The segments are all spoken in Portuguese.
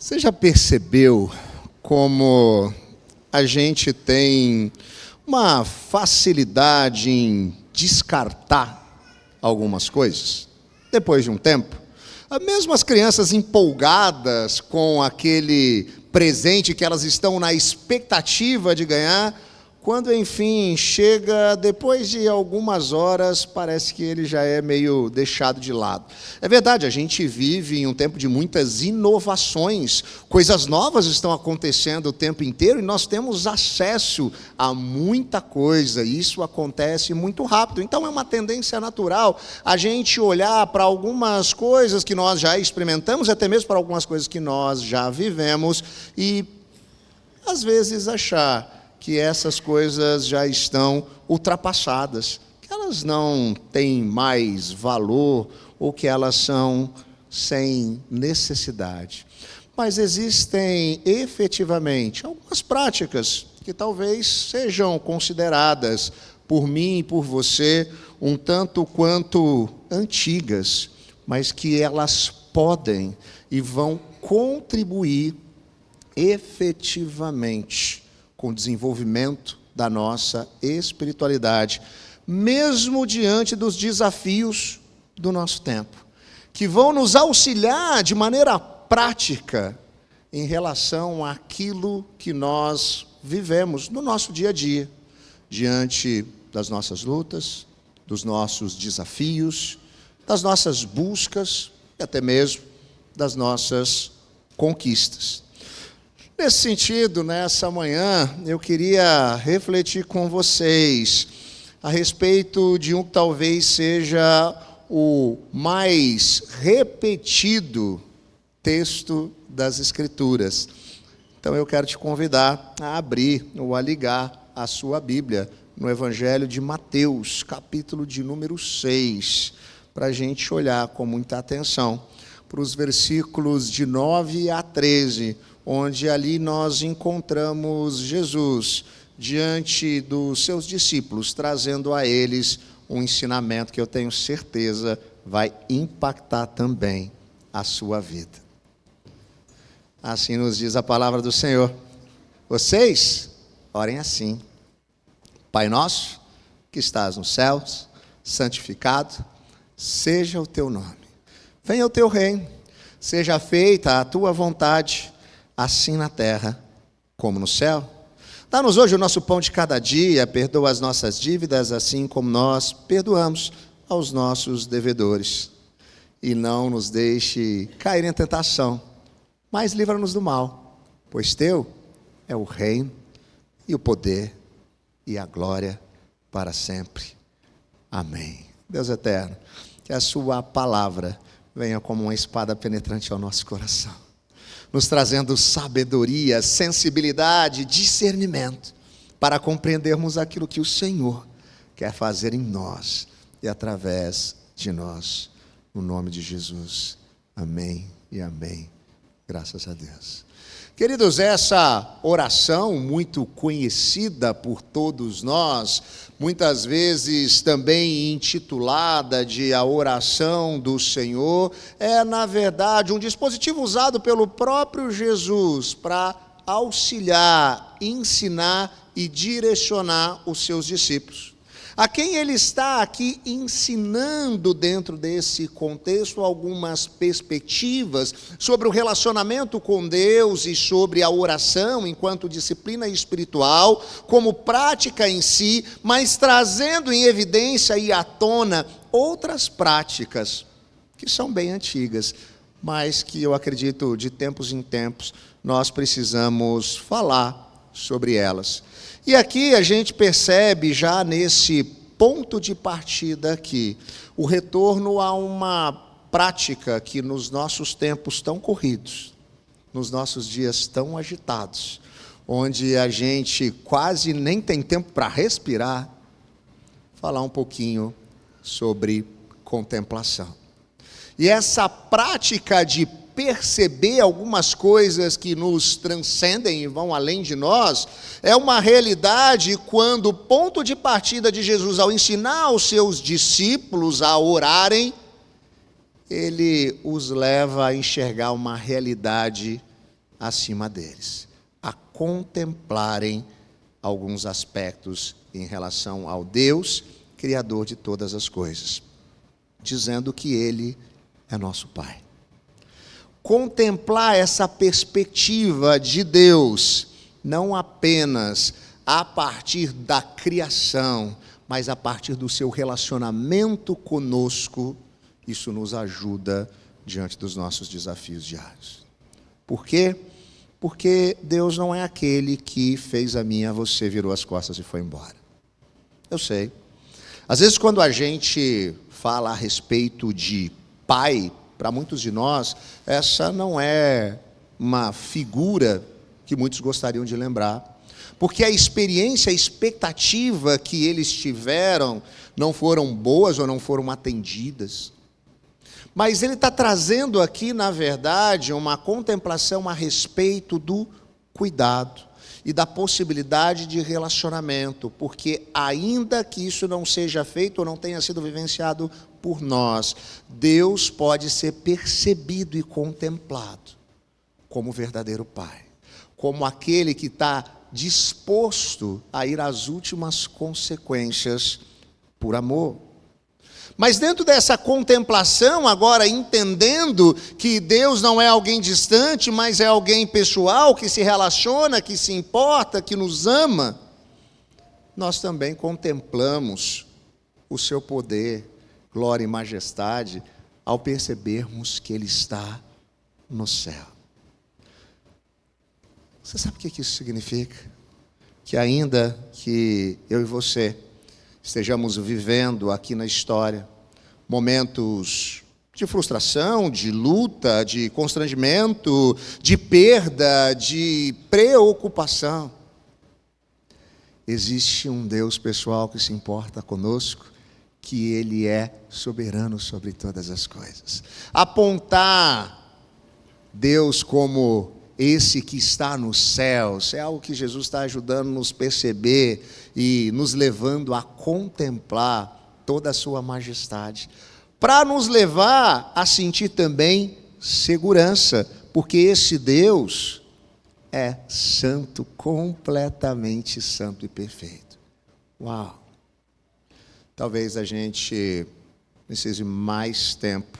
Você já percebeu como a gente tem uma facilidade em descartar algumas coisas depois de um tempo? Mesmo as crianças empolgadas com aquele presente que elas estão na expectativa de ganhar, quando enfim chega depois de algumas horas, parece que ele já é meio deixado de lado. É verdade, a gente vive em um tempo de muitas inovações, coisas novas estão acontecendo o tempo inteiro e nós temos acesso a muita coisa, e isso acontece muito rápido. Então é uma tendência natural a gente olhar para algumas coisas que nós já experimentamos, até mesmo para algumas coisas que nós já vivemos, e às vezes achar que essas coisas já estão ultrapassadas, que elas não têm mais valor ou que elas são sem necessidade. Mas existem efetivamente algumas práticas que talvez sejam consideradas por mim e por você um tanto quanto antigas, mas que elas podem e vão contribuir efetivamente com o desenvolvimento da nossa espiritualidade, mesmo diante dos desafios do nosso tempo, que vão nos auxiliar de maneira prática em relação àquilo que nós vivemos no nosso dia a dia, diante das nossas lutas, dos nossos desafios, das nossas buscas e até mesmo das nossas conquistas. Nesse sentido, nessa manhã, eu queria refletir com vocês a respeito de um que talvez seja o mais repetido texto das Escrituras. Então eu quero te convidar a abrir ou a ligar a sua Bíblia no Evangelho de Mateus, capítulo de número 6, para a gente olhar com muita atenção para os versículos de 9 a 13, onde ali nós encontramos Jesus diante dos seus discípulos, trazendo a eles um ensinamento que eu tenho certeza vai impactar também a sua vida. Assim nos diz a palavra do Senhor: vocês orem assim: Pai nosso, que estás nos céus, santificado seja o teu nome. Venha o teu reino, seja feita a tua vontade, assim na terra como no céu. Dá-nos hoje o nosso pão de cada dia, perdoa as nossas dívidas, assim como nós perdoamos aos nossos devedores. E não nos deixe cair em tentação, mas livra-nos do mal, pois teu é o reino e o poder e a glória para sempre. Amém. Deus eterno, que a sua palavra venha como uma espada penetrante ao nosso coração, nos trazendo sabedoria, sensibilidade, discernimento, para compreendermos aquilo que o Senhor quer fazer em nós e através de nós, no nome de Jesus. Amém e amém. Graças a Deus. Queridos, essa oração muito conhecida por todos nós, muitas vezes também intitulada de a oração do Senhor, é na verdade um dispositivo usado pelo próprio Jesus para auxiliar, ensinar e direcionar os seus discípulos. A quem ele está aqui ensinando dentro desse contexto algumas perspectivas sobre o relacionamento com Deus e sobre a oração enquanto disciplina espiritual, como prática em si, mas trazendo em evidência e à tona outras práticas que são bem antigas, mas que eu acredito de tempos em tempos nós precisamos falar sobre elas. E aqui a gente percebe já nesse ponto de partida aqui, o retorno a uma prática que nos nossos tempos tão corridos, nos nossos dias tão agitados, onde a gente quase nem tem tempo para respirar, falar um pouquinho sobre contemplação. E essa prática de perceber algumas coisas que nos transcendem e vão além de nós, é uma realidade quando o ponto de partida de Jesus ao ensinar os seus discípulos a orarem, ele os leva a enxergar uma realidade acima deles, a contemplarem alguns aspectos em relação ao Deus, Criador de todas as coisas, dizendo que Ele é nosso Pai. Contemplar essa perspectiva de Deus, não apenas a partir da criação, mas a partir do seu relacionamento conosco, isso nos ajuda diante dos nossos desafios diários. Por quê? Porque Deus não é aquele que fez a mim e a você, virou as costas e foi embora. Eu sei. Às vezes, quando a gente fala a respeito de pai, para muitos de nós, essa não é uma figura que muitos gostariam de lembrar. Porque a experiência, a expectativa que eles tiveram não foram boas ou não foram atendidas. Mas ele está trazendo aqui, na verdade, uma contemplação a respeito do cuidado e da possibilidade de relacionamento, porque ainda que isso não seja feito ou não tenha sido vivenciado por nós, Deus pode ser percebido e contemplado como verdadeiro Pai, como aquele que está disposto a ir às últimas consequências por amor. Mas dentro dessa contemplação, agora entendendo que Deus não é alguém distante, mas é alguém pessoal, que se relaciona, que se importa, que nos ama, nós também contemplamos o seu poder, glória e majestade, ao percebermos que Ele está no céu. Você sabe o que isso significa? Que ainda que eu e você estejamos vivendo aqui na história momentos de frustração, de luta, de constrangimento, de perda, de preocupação, existe um Deus pessoal que se importa conosco, que Ele é soberano sobre todas as coisas. Apontar Deus como esse que está nos céus é algo que Jesus está ajudando a nos perceber e nos levando a contemplar toda a sua majestade, para nos levar a sentir também segurança, porque esse Deus é santo, completamente santo e perfeito. Uau! Talvez a gente precise mais tempo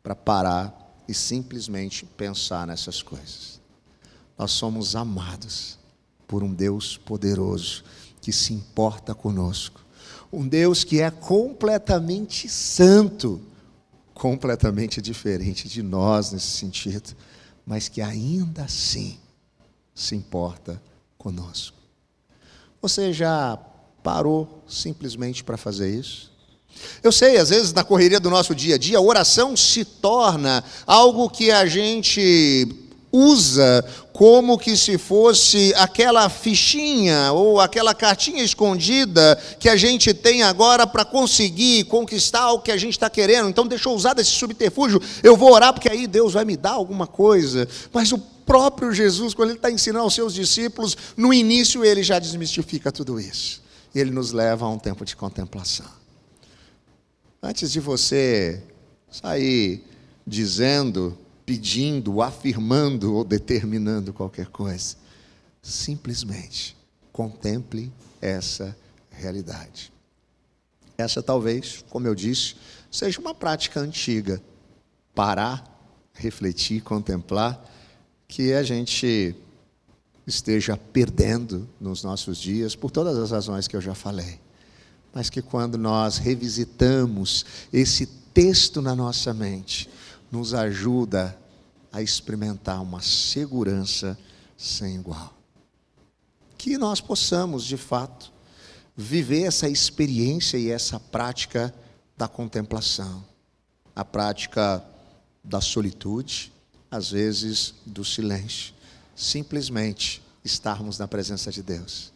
para parar e simplesmente pensar nessas coisas. Nós somos amados por um Deus poderoso que se importa conosco. Um Deus que é completamente santo, completamente diferente de nós nesse sentido, mas que ainda assim se importa conosco. Você já parou simplesmente para fazer isso? Eu sei, às vezes na correria do nosso dia a dia, a oração se torna algo que a gente usa como que se fosse aquela fichinha ou aquela cartinha escondida que a gente tem agora para conseguir conquistar o que a gente está querendo. Então deixa eu usar desse subterfúgio, eu vou orar porque aí Deus vai me dar alguma coisa. Mas o próprio Jesus, quando Ele está ensinando aos seus discípulos, no início Ele já desmistifica tudo isso. E Ele nos leva a um tempo de contemplação. Antes de você sair dizendo, pedindo, afirmando ou determinando qualquer coisa, simplesmente contemple essa realidade. Essa talvez, como eu disse, seja uma prática antiga. Parar, refletir, contemplar, que a gente esteja perdendo nos nossos dias, por todas as razões que eu já falei. Mas que quando nós revisitamos esse texto na nossa mente, nos ajuda a experimentar uma segurança sem igual. Que nós possamos, de fato, viver essa experiência e essa prática da contemplação, a prática da solitude, às vezes do silêncio, simplesmente estarmos na presença de Deus.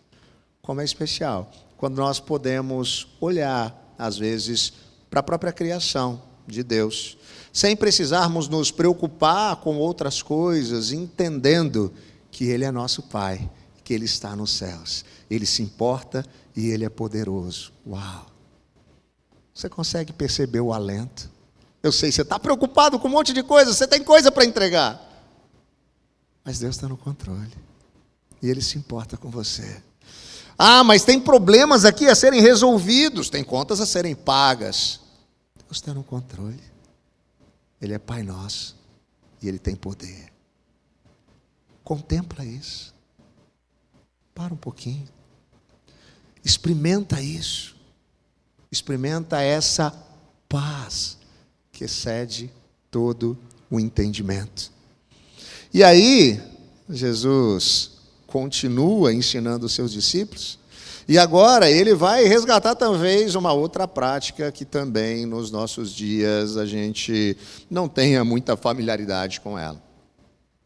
Como é especial quando nós podemos olhar, às vezes, para a própria criação de Deus, sem precisarmos nos preocupar com outras coisas, entendendo que Ele é nosso Pai, que Ele está nos céus, Ele se importa e Ele é poderoso. Uau! Você consegue perceber o alento? Eu sei, você está preocupado com um monte de coisa, você tem coisa para entregar. Mas Deus está no controle. E Ele se importa com você. Ah, mas tem problemas aqui a serem resolvidos, tem contas a serem pagas. Deus está no controle. Ele é Pai nosso e Ele tem poder. Contempla isso. Para um pouquinho. Experimenta isso. Experimenta essa paz que excede todo o entendimento. E aí, Jesus continua ensinando os seus discípulos, e agora ele vai resgatar talvez uma outra prática que também nos nossos dias a gente não tenha muita familiaridade com ela,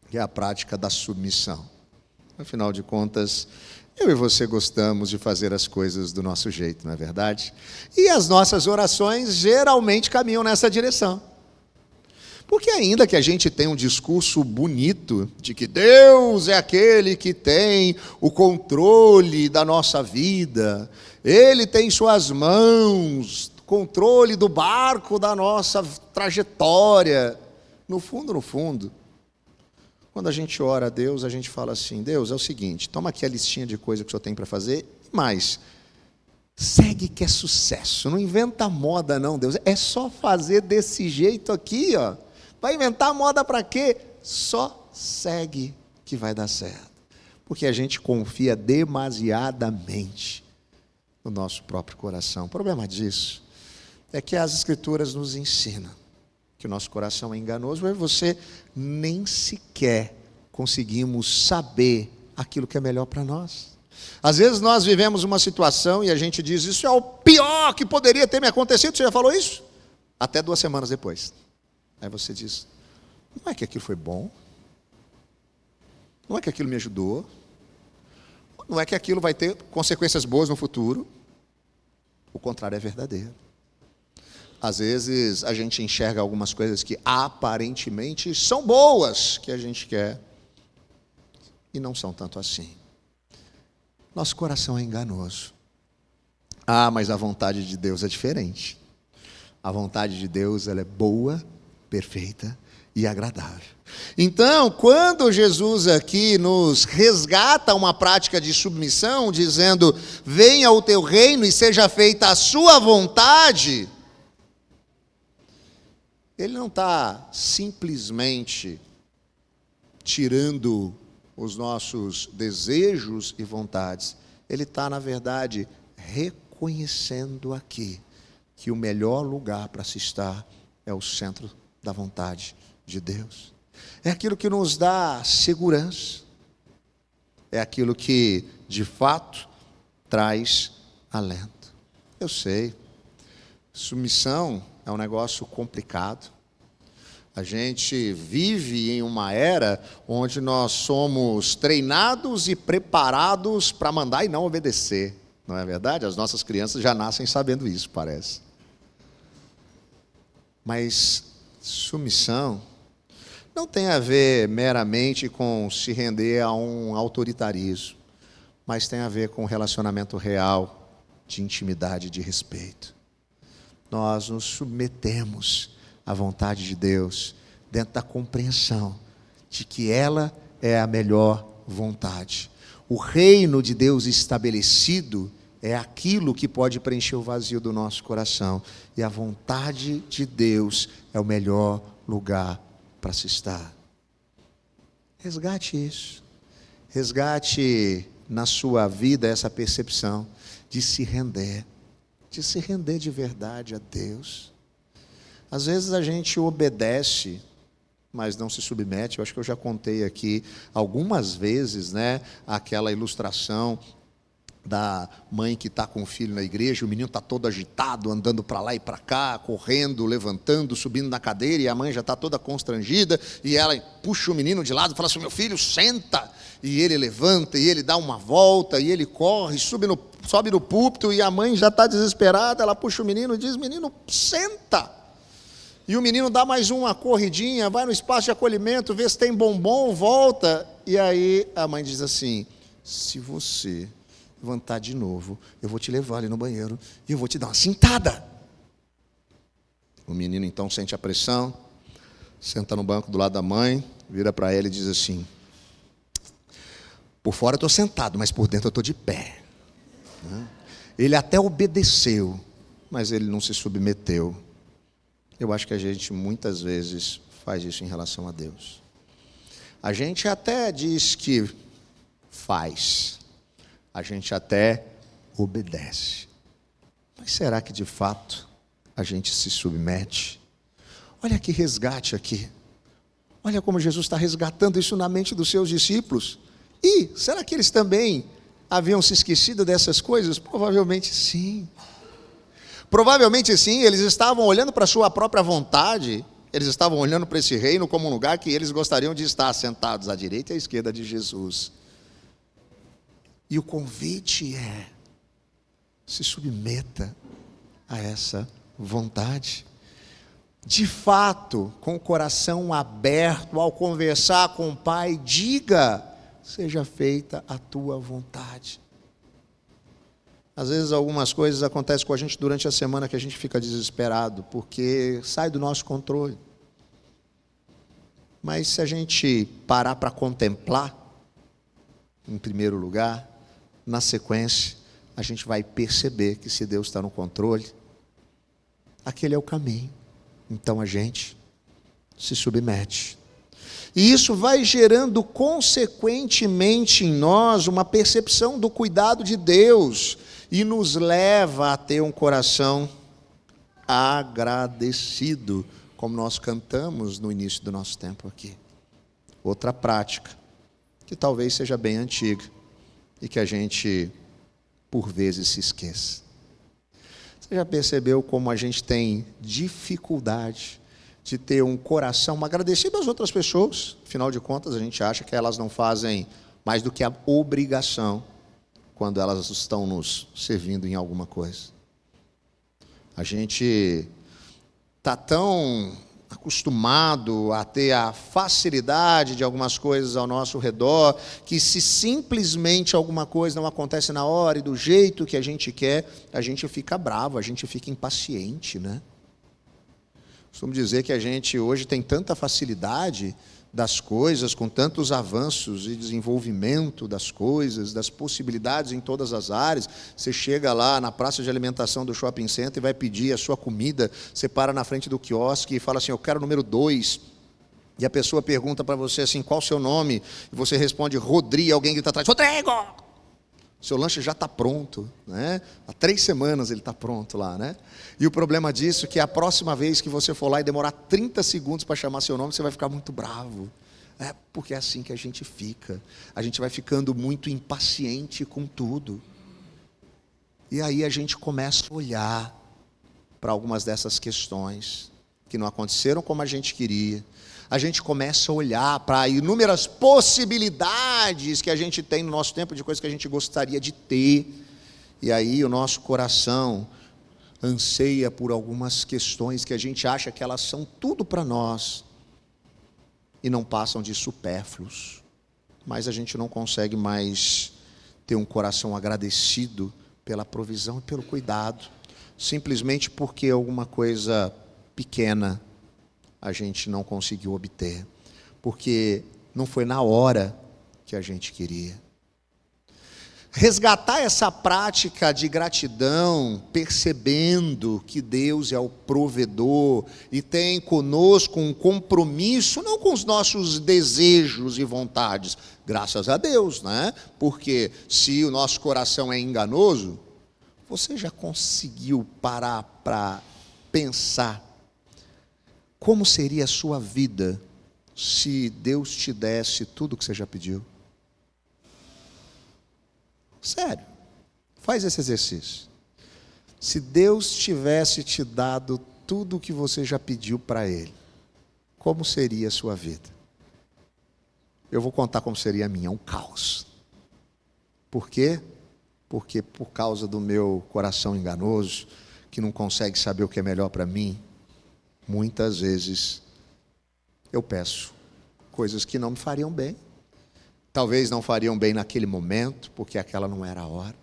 que é a prática da submissão. Afinal de contas, eu e você gostamos de fazer as coisas do nosso jeito, não é verdade? E as nossas orações geralmente caminham nessa direção. Porque ainda que a gente tenha um discurso bonito de que Deus é aquele que tem o controle da nossa vida, Ele tem em suas mãos controle do barco da nossa trajetória. No fundo, quando a gente ora a Deus, a gente fala assim: Deus, é o seguinte, toma aqui a listinha de coisas que o Senhor tem para fazer, mas segue que é sucesso, não inventa moda não, Deus, é só fazer desse jeito aqui, ó. Vai inventar moda para quê? Só segue que vai dar certo. Porque a gente confia demasiadamente no nosso próprio coração. O problema disso é que as Escrituras nos ensinam que o nosso coração é enganoso e você nem sequer conseguimos saber aquilo que é melhor para nós. Às vezes nós vivemos uma situação e a gente diz: isso é o pior que poderia ter me acontecido. Você já falou isso? Até 2 semanas depois. Aí você diz: não é que aquilo foi bom, não é que aquilo me ajudou, não é que aquilo vai ter consequências boas no futuro. O contrário é verdadeiro. Às vezes a gente enxerga algumas coisas que aparentemente são boas, que a gente quer, e não são tanto assim. Nosso coração é enganoso. Ah, mas a vontade de Deus é diferente. A vontade de Deus, ela é boa, perfeita e agradável. Então, quando Jesus aqui nos resgata uma prática de submissão, dizendo: venha o teu reino e seja feita a sua vontade, Ele não está simplesmente tirando os nossos desejos e vontades. Ele está, na verdade, reconhecendo aqui que o melhor lugar para se estar é o centro da vontade de Deus. É aquilo que nos dá segurança. É aquilo que, de fato, traz alento. Eu sei, submissão é um negócio complicado. A gente vive em uma era onde nós somos treinados e preparados para mandar e não obedecer. Não é verdade? As nossas crianças já nascem sabendo isso, parece. Mas submissão não tem a ver meramente com se render a um autoritarismo, mas tem a ver com um relacionamento real de intimidade e de respeito. Nós nos submetemos à vontade de Deus dentro da compreensão de que ela é a melhor vontade. O reino de Deus estabelecido é aquilo que pode preencher o vazio do nosso coração. E a vontade de Deus é o melhor lugar para se estar. Resgate isso. Resgate na sua vida essa percepção de se render de verdade a Deus. Às vezes a gente obedece, mas não se submete. Eu acho que eu já contei aqui algumas vezes, aquela ilustração da mãe que está com o filho na igreja, o menino está todo agitado, andando para lá e para cá, correndo, levantando, subindo na cadeira, e a mãe já está toda constrangida, e ela puxa o menino de lado e fala assim: meu filho, senta, e ele levanta, e ele dá uma volta, e ele corre, sobe no púlpito, e a mãe já está desesperada, ela puxa o menino e diz: menino, senta. E o menino dá mais uma corridinha, vai no espaço de acolhimento, vê se tem bombom, volta, e aí a mãe diz assim: se você levantar de novo, eu vou te levar ali no banheiro e eu vou te dar uma cintada. O menino então sente a pressão, senta no banco do lado da mãe, vira para ela e diz assim: Por fora eu estou sentado, mas por dentro eu estou de pé. Ele até obedeceu, mas ele não se submeteu. Eu acho que a gente muitas vezes faz isso em relação a Deus. A gente até diz que faz, a gente até obedece. Mas será que de fato a gente se submete? Olha que resgate aqui. Olha como Jesus está resgatando isso na mente dos seus discípulos. E será que eles também haviam se esquecido dessas coisas? Provavelmente sim. Provavelmente sim, eles estavam olhando para a sua própria vontade, eles estavam olhando para esse reino como um lugar que eles gostariam de estar sentados à direita e à esquerda de Jesus. E o convite é: se submeta a essa vontade. De fato, com o coração aberto, ao conversar com o Pai, diga: seja feita a tua vontade. Às vezes algumas coisas acontecem com a gente durante a semana que a gente fica desesperado, porque sai do nosso controle. Mas se a gente parar para contemplar, em primeiro lugar, na sequência, a gente vai perceber que se Deus está no controle, aquele é o caminho. Então a gente se submete. E isso vai gerando consequentemente em nós uma percepção do cuidado de Deus e nos leva a ter um coração agradecido, como nós cantamos no início do nosso tempo aqui. Outra prática, que talvez seja bem antiga e que a gente, por vezes, se esqueça. Você já percebeu como a gente tem dificuldade de ter um coração agradecido às outras pessoas? Afinal de contas, a gente acha que elas não fazem mais do que a obrigação quando elas estão nos servindo em alguma coisa. A gente está tão acostumado a ter a facilidade de algumas coisas ao nosso redor, que se simplesmente alguma coisa não acontece na hora e do jeito que a gente quer, a gente fica bravo, a gente fica impaciente, né? Costumo dizer que a gente hoje tem tanta facilidade das coisas, com tantos avanços e desenvolvimento das coisas, das possibilidades em todas as áreas. Você chega lá na praça de alimentação do shopping center e vai pedir a sua comida, você para na frente do quiosque e fala assim: eu quero o número 2. E a pessoa pergunta para você assim: qual o seu nome? E você responde: Rodrigo, e alguém grita atrás: Rodrigo! Seu lanche já está pronto, né? Há 3 semanas ele está pronto lá, né? E o problema disso é que a próxima vez que você for lá e demorar 30 segundos para chamar seu nome, você vai ficar muito bravo. Porque é assim que a gente fica. A gente vai ficando muito impaciente com tudo. E aí a gente começa a olhar para algumas dessas questões que não aconteceram como a gente queria. A gente começa a olhar para inúmeras possibilidades que a gente tem no nosso tempo, de coisas que a gente gostaria de ter. E aí o nosso coração anseia por algumas questões que a gente acha que elas são tudo para nós e não passam de supérfluos. Mas a gente não consegue mais ter um coração agradecido pela provisão e pelo cuidado, simplesmente porque alguma coisa pequena a gente não conseguiu obter, porque não foi na hora que a gente queria. Resgatar essa prática de gratidão, percebendo que Deus é o provedor e tem conosco um compromisso, não com os nossos desejos e vontades, graças a Deus, né? Porque se o nosso coração é enganoso, você já conseguiu parar para pensar como seria a sua vida se Deus te desse tudo o que você já pediu? Sério, faz esse exercício. Se Deus tivesse te dado tudo o que você já pediu para Ele, como seria a sua vida? Eu vou contar como seria a minha, um caos. Por quê? Porque por causa do meu coração enganoso, que não consegue saber o que é melhor para mim, muitas vezes eu peço coisas que não me fariam bem. Talvez não fariam bem naquele momento, porque aquela não era a hora.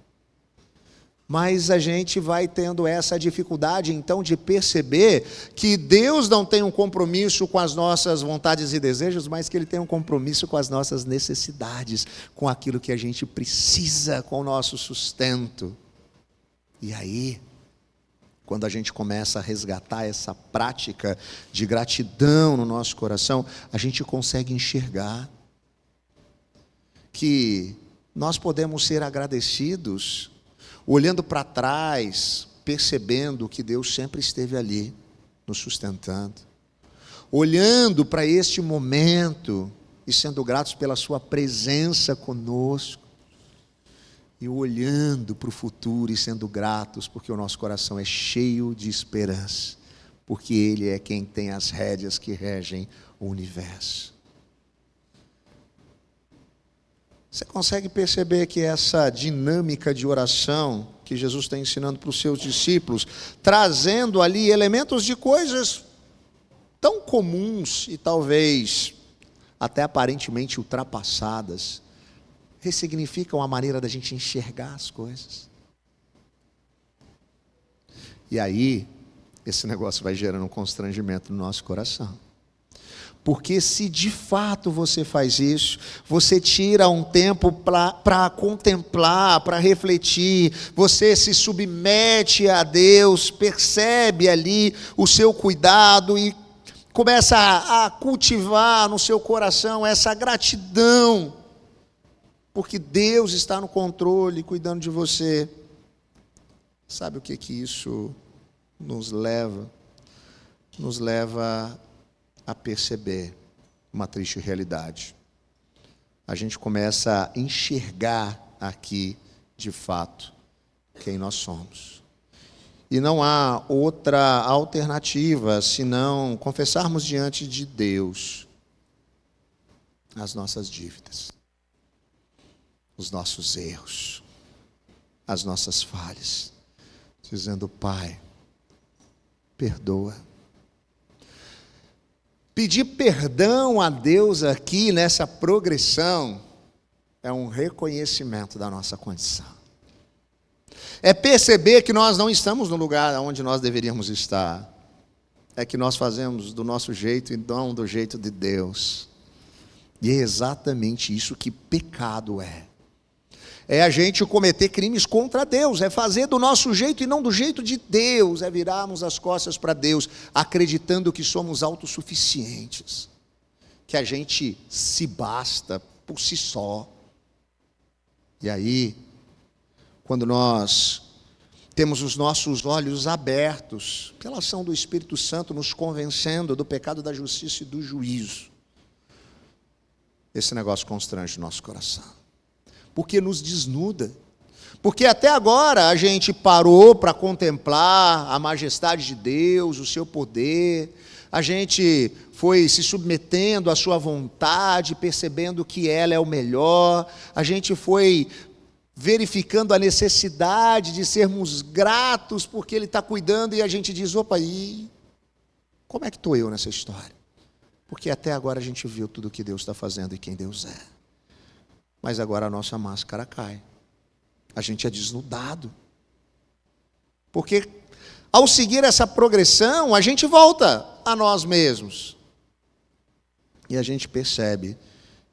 Mas a gente vai tendo essa dificuldade, então, de perceber que Deus não tem um compromisso com as nossas vontades e desejos, mas que Ele tem um compromisso com as nossas necessidades, com aquilo que a gente precisa, com o nosso sustento. E aí, quando a gente começa a resgatar essa prática de gratidão no nosso coração, a gente consegue enxergar que nós podemos ser agradecidos olhando para trás, percebendo que Deus sempre esteve ali, nos sustentando. Olhando para este momento e sendo gratos pela sua presença conosco. E olhando para o futuro e sendo gratos, porque o nosso coração é cheio de esperança. Porque Ele é quem tem as rédeas que regem o universo. Você consegue perceber que essa dinâmica de oração que Jesus está ensinando para os seus discípulos, trazendo ali elementos de coisas tão comuns e talvez até aparentemente ultrapassadas, ressignificam a maneira da gente enxergar as coisas. E aí, esse negócio vai gerando um constrangimento no nosso coração. Porque se de fato você faz isso, você tira um tempo para contemplar, para refletir, você se submete a Deus, percebe ali o seu cuidado e começa a cultivar no seu coração essa gratidão, porque Deus está no controle, cuidando de você. Sabe o que isso nos leva? Nos leva a perceber uma triste realidade. A gente começa a enxergar aqui, de fato, quem nós somos. E não há outra alternativa senão confessarmos diante de Deus as nossas dívidas, os nossos erros, as nossas falhas, dizendo: Pai, perdoa. Pedir perdão a Deus aqui nessa progressão é um reconhecimento da nossa condição. É perceber que nós não estamos no lugar onde nós deveríamos estar. É que nós fazemos do nosso jeito e não do jeito de Deus. E é exatamente isso que pecado é. É a gente cometer crimes contra Deus, é fazer do nosso jeito e não do jeito de Deus, é virarmos as costas para Deus, acreditando que somos autossuficientes, que a gente se basta por si só. E aí, quando nós temos os nossos olhos abertos, pela ação do Espírito Santo nos convencendo do pecado, da justiça e do juízo, esse negócio constrange o nosso coração. Porque nos desnuda. Porque até agora a gente parou para contemplar a majestade de Deus, o seu poder. A gente foi se submetendo à sua vontade, percebendo que ela é o melhor. A gente foi verificando a necessidade de sermos gratos porque Ele está cuidando. E a gente diz: opa, e como é que estou eu nessa história? Porque até agora a gente viu tudo o que Deus está fazendo e quem Deus é. Mas agora a nossa máscara cai. A gente é desnudado. Porque ao seguir essa progressão, a gente volta a nós mesmos. E a gente percebe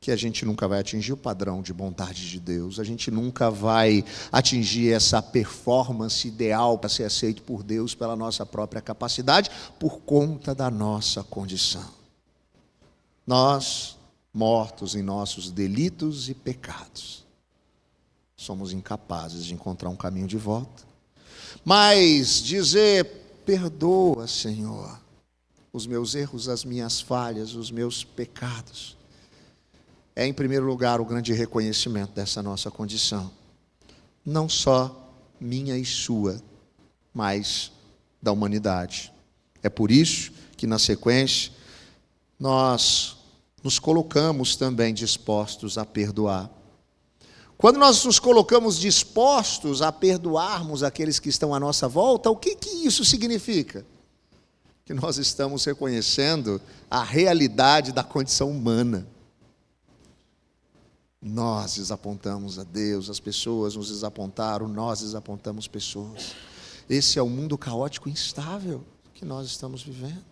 que a gente nunca vai atingir o padrão de bondade de Deus. A gente nunca vai atingir essa performance ideal para ser aceito por Deus pela nossa própria capacidade, por conta da nossa condição. Nós, mortos em nossos delitos e pecados, somos incapazes de encontrar um caminho de volta. Mas dizer: perdoa, Senhor, os meus erros, as minhas falhas, os meus pecados, é em primeiro lugar o grande reconhecimento dessa nossa condição, não só minha e sua, mas da humanidade. É por isso que na sequência nós nos colocamos também dispostos a perdoar. Quando nós nos colocamos dispostos a perdoarmos aqueles que estão à nossa volta, o que isso significa? Que nós estamos reconhecendo a realidade da condição humana. Nós desapontamos a Deus, as pessoas nos desapontaram, nós desapontamos pessoas. Esse é o mundo caótico e instável que nós estamos vivendo.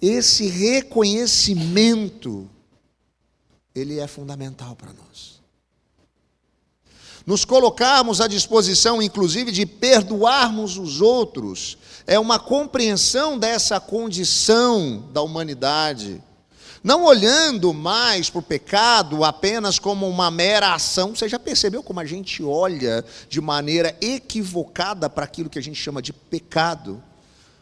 Esse reconhecimento, ele é fundamental para nós. Nos colocarmos à disposição, inclusive, de perdoarmos os outros, é uma compreensão dessa condição da humanidade. Não olhando mais para o pecado apenas como uma mera ação. Você já percebeu como a gente olha de maneira equivocada para aquilo que a gente chama de pecado?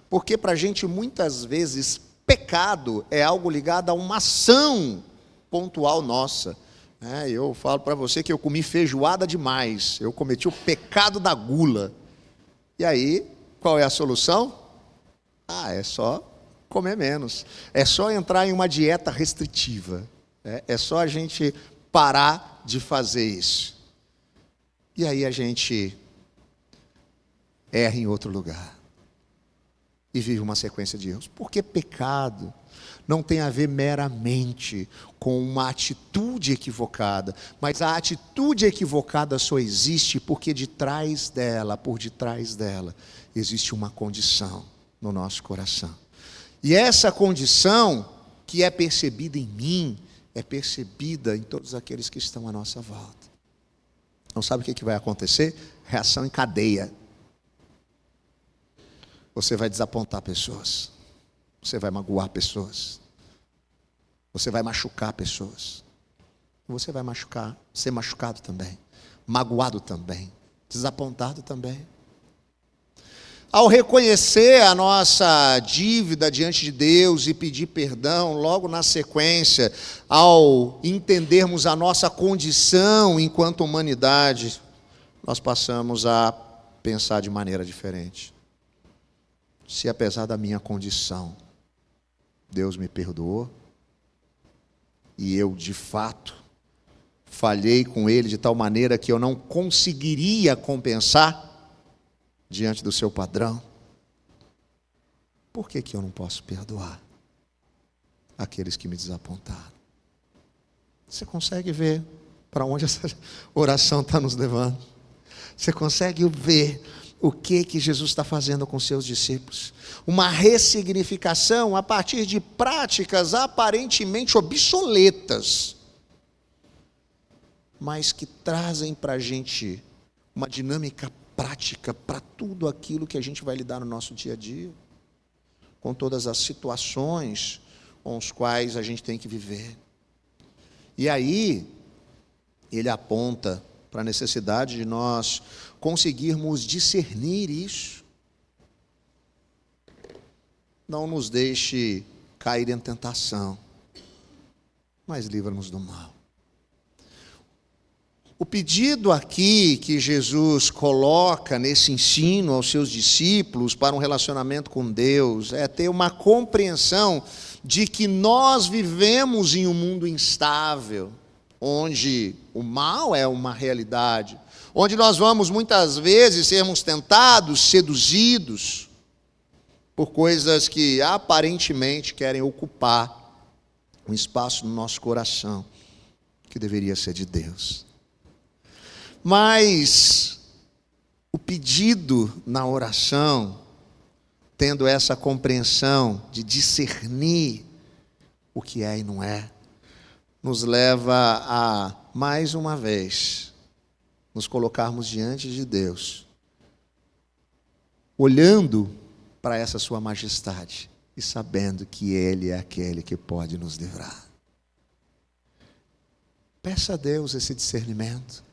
Porque para a gente, muitas vezes, pecado é algo ligado a uma ação pontual nossa. Eu falo para você que eu comi feijoada demais, eu cometi o pecado da gula. E aí, qual é a solução? É só comer menos, é só entrar em uma dieta restritiva, é só a gente parar de fazer isso. E aí a gente erra em outro lugar e vive uma sequência de erros. Porque pecado não tem a ver meramente com uma atitude equivocada, mas a atitude equivocada só existe porque por detrás dela, existe uma condição no nosso coração. E essa condição que é percebida em mim, é percebida em todos aqueles que estão à nossa volta. Não sabe o que vai acontecer? Reação em cadeia. Você vai desapontar pessoas. Você vai magoar pessoas. Você vai machucar pessoas. Você vai ser machucado também. Magoado também. Desapontado também. Ao reconhecer a nossa dívida diante de Deus e pedir perdão, logo na sequência, ao entendermos a nossa condição enquanto humanidade, nós passamos a pensar de maneira diferente. Se apesar da minha condição, Deus me perdoou, e eu de fato falhei com Ele de tal maneira que eu não conseguiria compensar diante do seu padrão, por que eu não posso perdoar aqueles que me desapontaram? Você consegue ver para onde essa oração está nos levando? Você consegue ver o que Jesus está fazendo com seus discípulos? Uma ressignificação a partir de práticas aparentemente obsoletas, mas que trazem para a gente uma dinâmica prática para tudo aquilo que a gente vai lidar no nosso dia a dia, com todas as situações com as quais a gente tem que viver. E aí, ele aponta para a necessidade de nós conseguirmos discernir isso. Não nos deixe cair em tentação, mas livra-nos do mal. O pedido aqui que Jesus coloca nesse ensino aos seus discípulos para um relacionamento com Deus é ter uma compreensão de que nós vivemos em um mundo instável, onde o mal é uma realidade, onde nós vamos muitas vezes sermos tentados, seduzidos por coisas que aparentemente querem ocupar um espaço no nosso coração que deveria ser de Deus. Mas o pedido na oração, tendo essa compreensão de discernir o que é e não é, nos leva a, mais uma vez, nos colocarmos diante de Deus, olhando para essa sua majestade e sabendo que Ele é aquele que pode nos livrar. Peça a Deus esse discernimento.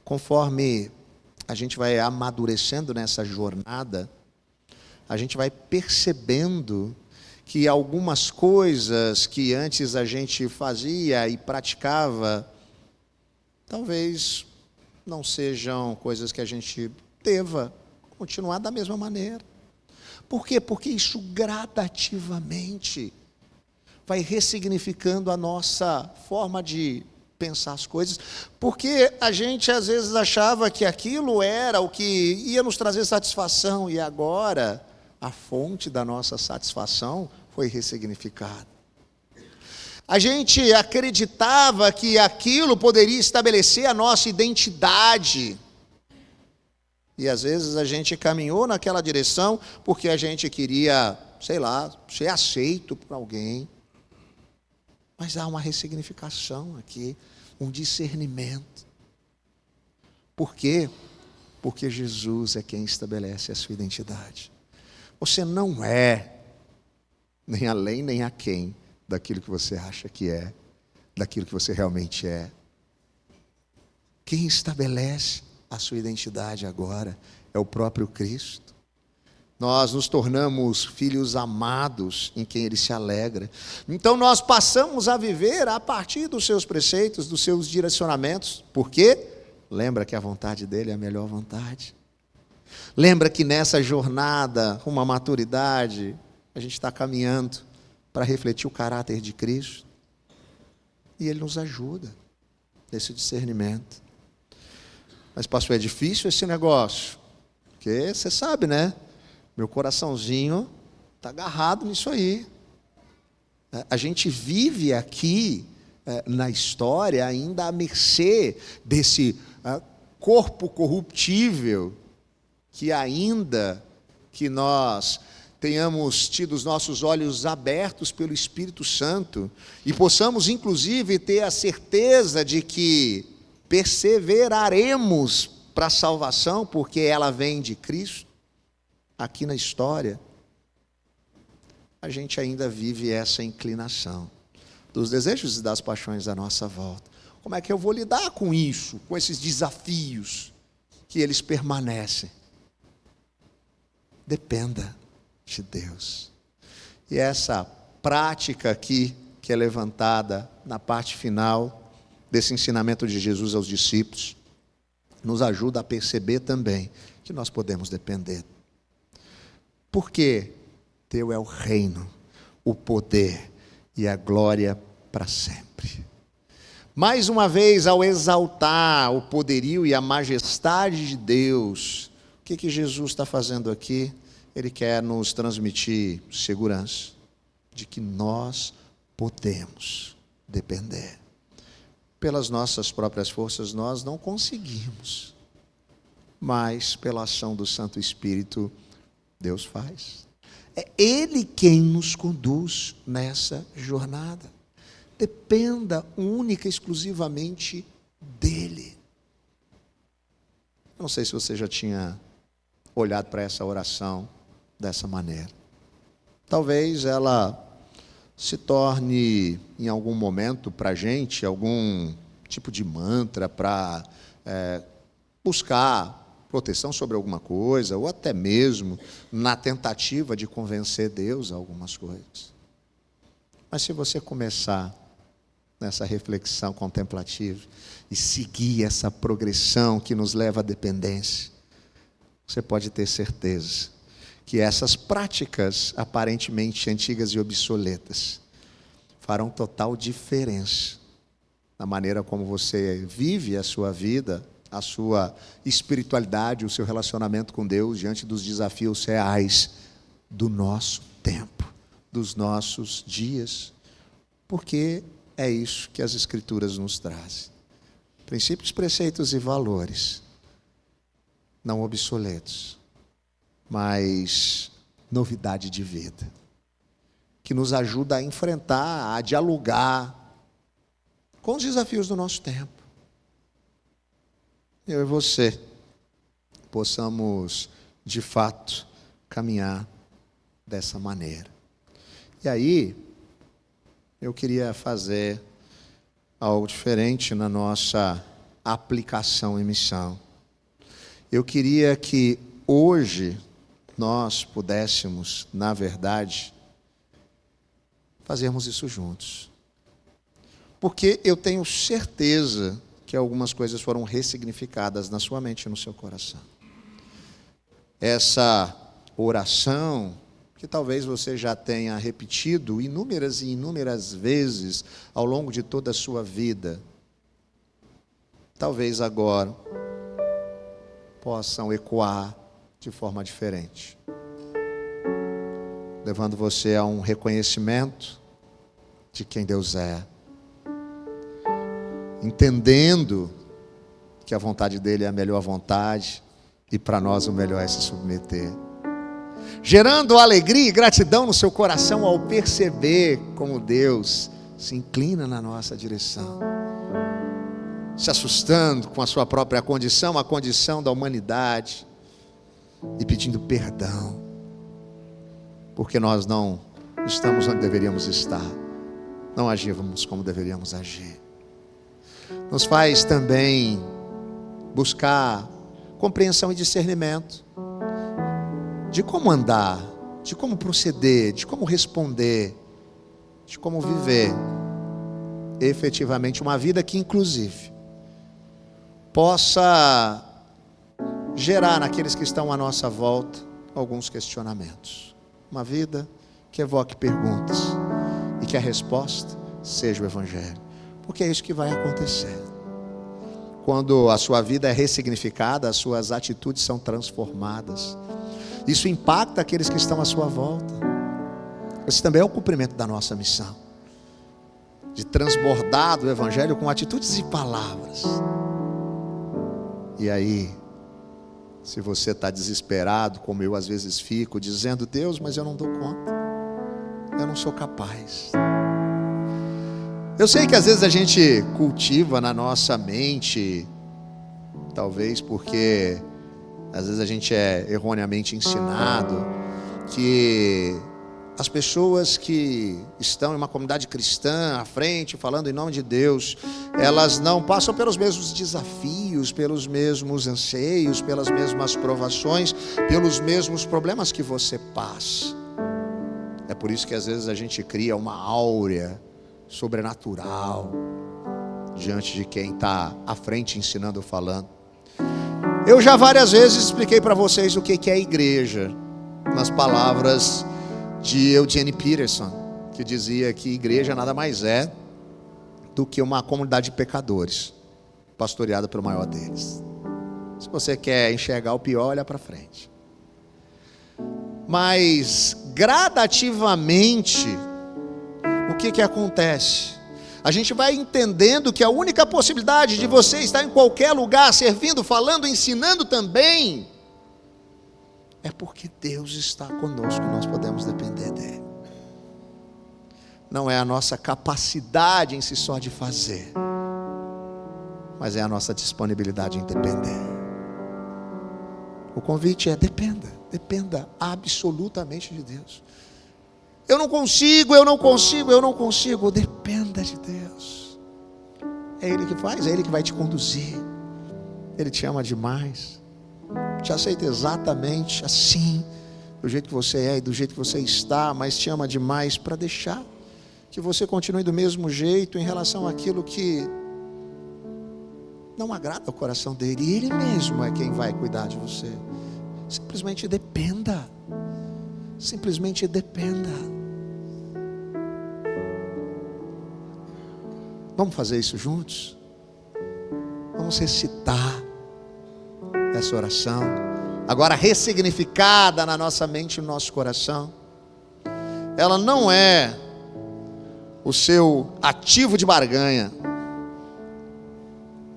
Conforme a gente vai amadurecendo nessa jornada, a gente vai percebendo que algumas coisas que antes a gente fazia e praticava, talvez não sejam coisas que a gente deva continuar da mesma maneira. Por quê? Porque isso gradativamente vai ressignificando a nossa forma de pensar as coisas, porque a gente às vezes achava que aquilo era o que ia nos trazer satisfação, e agora a fonte da nossa satisfação foi ressignificada. A gente acreditava que aquilo poderia estabelecer a nossa identidade. E às vezes a gente caminhou naquela direção porque a gente queria, sei lá, ser aceito por alguém. Mas há uma ressignificação aqui, um discernimento. Por quê? Porque Jesus é quem estabelece a sua identidade. Você não é nem além nem aquém daquilo que você acha que é, daquilo que você realmente é. Quem estabelece a sua identidade agora é o próprio Cristo. Nós nos tornamos filhos amados em quem Ele se alegra. Então nós passamos a viver a partir dos seus preceitos, dos seus direcionamentos. Por quê? Lembra que a vontade dEle é a melhor vontade. Lembra que nessa jornada, rumo à maturidade, a gente está caminhando para refletir o caráter de Cristo. E Ele nos ajuda nesse discernimento. Mas, pastor, é difícil esse negócio? Porque você sabe, né? Meu coraçãozinho está agarrado nisso aí. A gente vive aqui na história ainda à mercê desse corpo corruptível que ainda que nós tenhamos tido os nossos olhos abertos pelo Espírito Santo e possamos, inclusive, ter a certeza de que perseveraremos para a salvação, porque ela vem de Cristo, aqui na história, a gente ainda vive essa inclinação dos desejos e das paixões da nossa volta. Como é que eu vou lidar com isso, com esses desafios que eles permanecem? Dependa de Deus. E essa prática aqui, que é levantada na parte final desse ensinamento de Jesus aos discípulos, nos ajuda a perceber também que nós podemos depender. Porque Teu é o reino, o poder e a glória para sempre. Mais uma vez, ao exaltar o poderio e a majestade de Deus, o que Jesus está fazendo aqui? Ele quer nos transmitir segurança de que nós podemos depender. Pelas nossas próprias forças nós não conseguimos, mas pela ação do Santo Espírito Deus faz. É Ele quem nos conduz nessa jornada. Dependa única e exclusivamente dEle. Eu não sei se você já tinha olhado para essa oração dessa maneira. Talvez ela se torne, em algum momento, para a gente, algum tipo de mantra para buscar proteção sobre alguma coisa, ou até mesmo na tentativa de convencer Deus a algumas coisas. Mas se você começar nessa reflexão contemplativa e seguir essa progressão que nos leva à dependência, você pode ter certeza que essas práticas aparentemente antigas e obsoletas farão total diferença na maneira como você vive a sua vida, a sua espiritualidade, o seu relacionamento com Deus diante dos desafios reais do nosso tempo, dos nossos dias, porque é isso que as Escrituras nos trazem. Princípios, preceitos e valores, não obsoletos, mas novidade de vida, que nos ajuda a enfrentar, a dialogar com os desafios do nosso tempo. Eu e você possamos, de fato, caminhar dessa maneira. E aí, eu queria fazer algo diferente na nossa aplicação e missão. Eu queria que hoje nós pudéssemos, na verdade, fazermos isso juntos. Porque eu tenho certeza que algumas coisas foram ressignificadas na sua mente e no seu coração. Essa oração, que talvez você já tenha repetido inúmeras e inúmeras vezes ao longo de toda a sua vida, talvez agora possam ecoar de forma diferente, levando você a um reconhecimento de quem Deus é, entendendo que a vontade dele é a melhor vontade e para nós o melhor é se submeter, gerando alegria e gratidão no seu coração ao perceber como Deus se inclina na nossa direção, se assustando com a sua própria condição, a condição da humanidade, e pedindo perdão, porque nós não estamos onde deveríamos estar, não agimos como deveríamos agir. Nos faz também buscar compreensão e discernimento de como andar, de como proceder, de como responder, de como viver efetivamente uma vida que inclusive possa gerar naqueles que estão à nossa volta alguns questionamentos. Uma vida que evoque perguntas e que a resposta seja o Evangelho, porque é isso que vai acontecer. Quando a sua vida é ressignificada, as suas atitudes são transformadas. Isso impacta aqueles que estão à sua volta. Esse também é o cumprimento da nossa missão, de transbordar do Evangelho com atitudes e palavras. E aí, se você está desesperado, como eu às vezes fico, dizendo: Deus, mas eu não dou conta, eu não sou capaz. Eu sei que às vezes a gente cultiva na nossa mente, talvez porque às vezes a gente é erroneamente ensinado que as pessoas que estão em uma comunidade cristã à frente, falando em nome de Deus, elas não passam pelos mesmos desafios, pelos mesmos anseios, pelas mesmas provações, pelos mesmos problemas que você passa. É por isso que às vezes a gente cria uma áurea sobrenatural diante de quem está à frente ensinando ou falando. Eu já várias vezes expliquei para vocês o que é a igreja, nas palavras de Eugene Peterson, que dizia que igreja nada mais é do que uma comunidade de pecadores, pastoreada pelo maior deles. Se você quer enxergar o pior, olha para frente. Mas gradativamente, o que acontece? A gente vai entendendo que a única possibilidade de você estar em qualquer lugar, servindo, falando, ensinando também, é porque Deus está conosco e nós podemos depender dele. Não é a nossa capacidade em si só de fazer, mas é a nossa disponibilidade em depender. O convite é: dependa absolutamente de Deus. Eu não consigo, dependa de Deus. É Ele que faz, é Ele que vai te conduzir. Ele te ama demais, te aceita exatamente assim, do jeito que você é e do jeito que você está, mas te ama demais para deixar que você continue do mesmo jeito em relação àquilo que não agrada ao coração dele. E Ele mesmo é quem vai cuidar de você. Simplesmente dependa. Simplesmente dependa. Vamos fazer isso juntos? Vamos recitar essa oração, agora ressignificada na nossa mente e no nosso coração. Ela não é o seu ativo de barganha,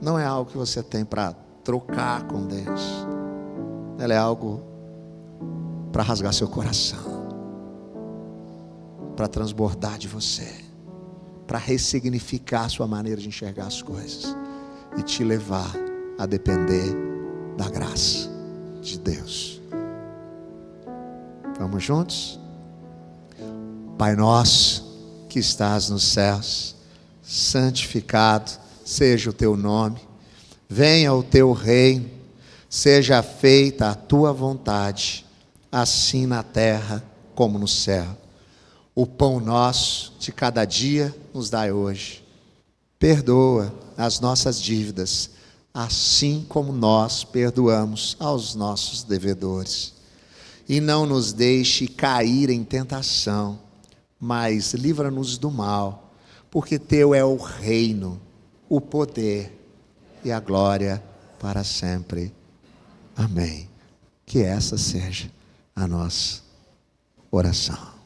não é algo que você tem para trocar com Deus. Ela é algo para rasgar seu coração, para transbordar de você, para ressignificar a sua maneira de enxergar as coisas e te levar a depender da graça de Deus. Vamos juntos? Pai nosso que estás nos céus, santificado seja o teu nome, venha o teu reino, seja feita a tua vontade, assim na terra como no céu. O pão nosso de cada dia nos dai hoje. Perdoa as nossas dívidas, assim como nós perdoamos aos nossos devedores. E não nos deixe cair em tentação, mas livra-nos do mal, porque teu é o reino, o poder e a glória para sempre. Amém. Que essa seja a nossa oração.